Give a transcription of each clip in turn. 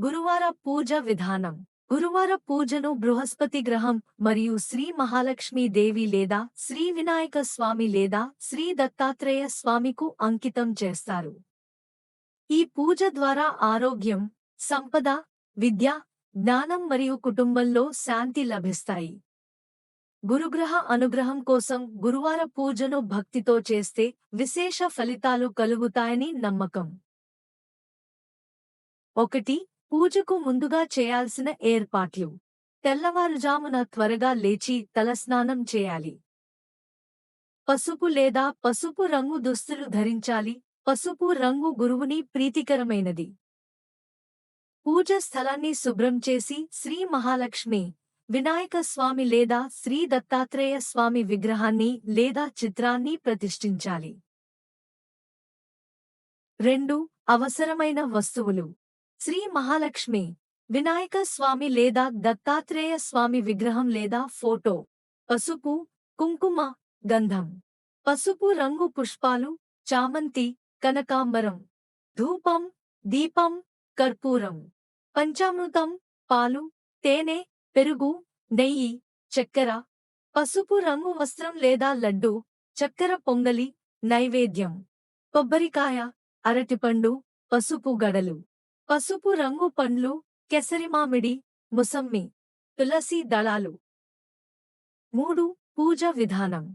గురువార పూజ విధానం. గురువార పూజను బృహస్పతి గ్రహం మరియు శ్రీ మహాలక్ష్మీ దేవి లేదా శ్రీ వినాయక స్వామి లేదా శ్రీ దత్తాత్రేయ స్వామికు అంకితం చేస్తారు. ఈ పూజ ద్వారా ఆరోగ్యం, సంపద, విద్య, జ్ఞానం మరియు కుటుంబంలో శాంతి లభిస్తాయి. గురుగ్రహ అనుగ్రహం కోసం గురువార పూజను భక్తితో చేస్తే విశేష ఫలితాలు కలుగుతాయని నమ్మకం. 1. పూజకు ముందుగా చేయాల్సిన ఏర్పాట్లు. తెల్లవారుజామున త్వరగా లేచి తలస్నానం చేయాలి. పసుపు లేదా పసుపు రంగు దుస్తులు ధరించాలి. పసుపు రంగు గురువుని ప్రీతికరమైనది. పూజ స్థలాన్ని శుభ్రం చేసి శ్రీ మహాలక్ష్మి, వినాయక స్వామి లేదా శ్రీ దత్తాత్రేయ స్వామి విగ్రహాన్ని లేదా చిత్రాన్ని ప్రతిష్ఠించాలి. 2. అవసరమైన వస్తువులు. శ్రీ మహాలక్ష్మి, వినాయక స్వామి లేదా దత్తాత్రేయ స్వామి విగ్రహం లేదా ఫోటో. పసుపు, కుంకుమ, గంధం. పసుపు రంగు పుష్పాలు, చామంతి, కనకాంబరం. ధూపం, దీపం, కర్పూరం. పంచామృతం, పాలు, తేనె, పెరుగు, నెయ్యి, చక్కెర. పసుపు రంగు వస్త్రం లేదా లడ్డు, చక్కెర పొంగలి, నైవేద్యం. కొబ్బరికాయ, అరటిపండు, పసుపు గడలు. పసుపు రంగు పండ్లు, కేసరిమామిడి, ముసమ్మి. తులసి దళాలు. 3. పూజ విధానం.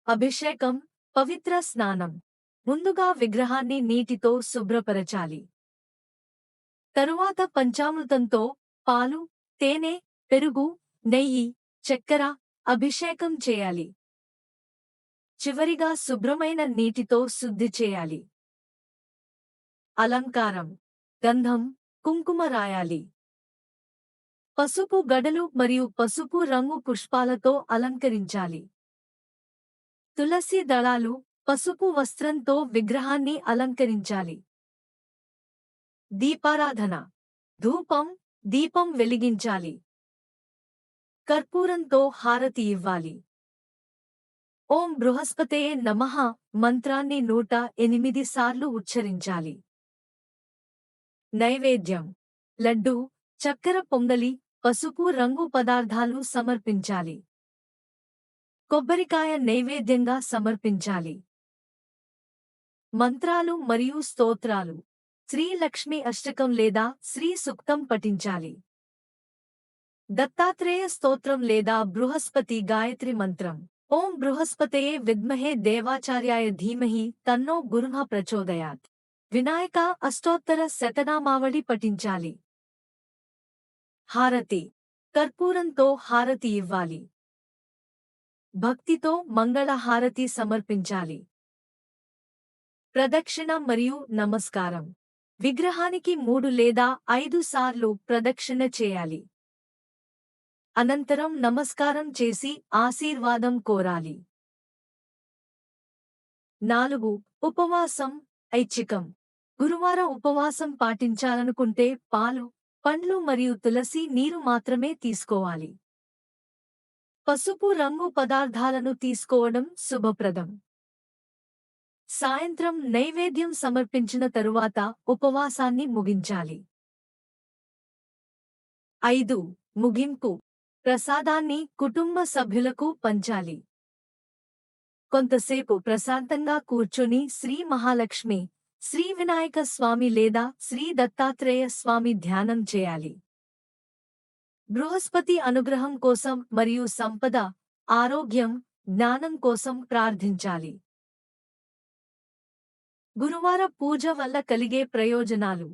అభిషేకం, పవిత్ర స్నానం. ముందుగా విగ్రహాన్ని నీటితో శుభ్రపరచాలి. తరువాత పంచామృతంతో, పాలు, తేనె, పెరుగు, నెయ్యి, చక్కెర అభిషేకం చేయాలి. చివరిగా శుభ్రమైన నీటితో శుద్ధి చేయాలి. అలంకారం. గంధం, కుంకుమ రాయాలి. పసుపు గడలు మరియు పసుపు రంగు పుష్పాలతో అలంకరించాలి. తులసి దళాలు, పసుపు వస్త్రంతో విగ్రహాన్ని అలంకరించాలి. దీపారాధన. ధూపం, దీపం వెలిగించాలి. కర్పూరంతో హారతి ఇవ్వాలి. ఓం బృహస్పతయే నమః మంత్రాన్ని 108 సార్లు ఉచ్చరించాలి. నైవేద్యం. లడ్డు, చక్కెర పొంగలి, పసుపు రంగు పదార్థాలు సమర్పించాలి. కొబ్బరికాయ నైవేద్యంగా సమర్పించాలి. మంత్రాలు మరియు స్తోత్రాలు. శ్రీ లక్ష్మీ అష్టకం లేదా శ్రీ సూక్తం పఠించాలి. దత్తాత్రేయ స్తోత్రం లేదా బృహస్పతి గాయత్రి మంత్రం. ఓం బృహస్పతయే విద్మహే దేవాచార్యాయ ధీమహి తన్నో గురుః ప్రచోదయాత్. వినాయక అష్టోత్తర శతనామావళి పఠించాలి. హారతి. కర్పూరంతో హారతి ఇవ్వాలి. భక్తితో మంగళ హారతి సమర్పించాలి. ప్రదక్షిణ మరియు నమస్కారం. విగ్రహానికి 3 లేదా 5 సార్లు ప్రదక్షిణ చేయాలి. అనంతరం నమస్కారం చేసి ఆశీర్వాదం కోరాలి. 4. ఉపవాసం, ఐచ్ఛికం. గురువార ఉపవాసం పాటించాలనుకుంటే పాలు, పండ్లు మరియు తులసి నీరు మాత్రమే తీసుకోవాలి. పసుపు రంగు పదార్థాలను తీసుకోవడం శుభప్రదం. సాయంత్రం నైవేద్యం సమర్పించిన తరువాత ఉపవాసాన్ని ముగించాలి. 5. ముగింపు. ప్రసాదాన్ని కుటుంబ సభ్యులకు పంచాలి. కొంతసేపు ప్రశాంతంగా కూర్చొని శ్రీ మహాలక్ష్మి, శ్రీ వినాయక స్వామి లేదా శ్రీ దత్తాత్రేయ స్వామి ధ్యానం చేయాలి. బృహస్పతి అనుగ్రహం కోసం మరియు సంపద, ఆరోగ్యం, జ్ఞానం కోసం ప్రార్థించాలి. గురువార పూజ వల్ల కలిగే ప్రయోజనాలు.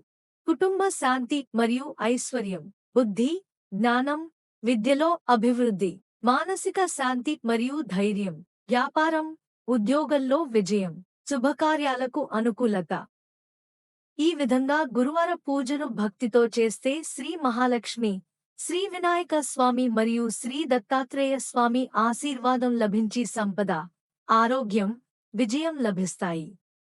కుటుంబ శాంతి మరియు ఐశ్వర్యం. బుద్ధి, జ్ఞానం, విద్యలో అభివృద్ధి. మానసిక శాంతి మరియు ధైర్యం. వ్యాపారం, ఉద్యోగంలో విజయం. శుభకార్యాలకు అనుకూలత. ఈ విధంగా గురువార పూజను భక్తితో చేస్తే శ్రీ మహాలక్ష్మి, శ్రీ వినాయక స్వామి మరియు శ్రీ దత్తాత్రేయ స్వామి ఆశీర్వాదం లభించి సంపద, ఆరోగ్యం, విజయం లభిస్తాయి.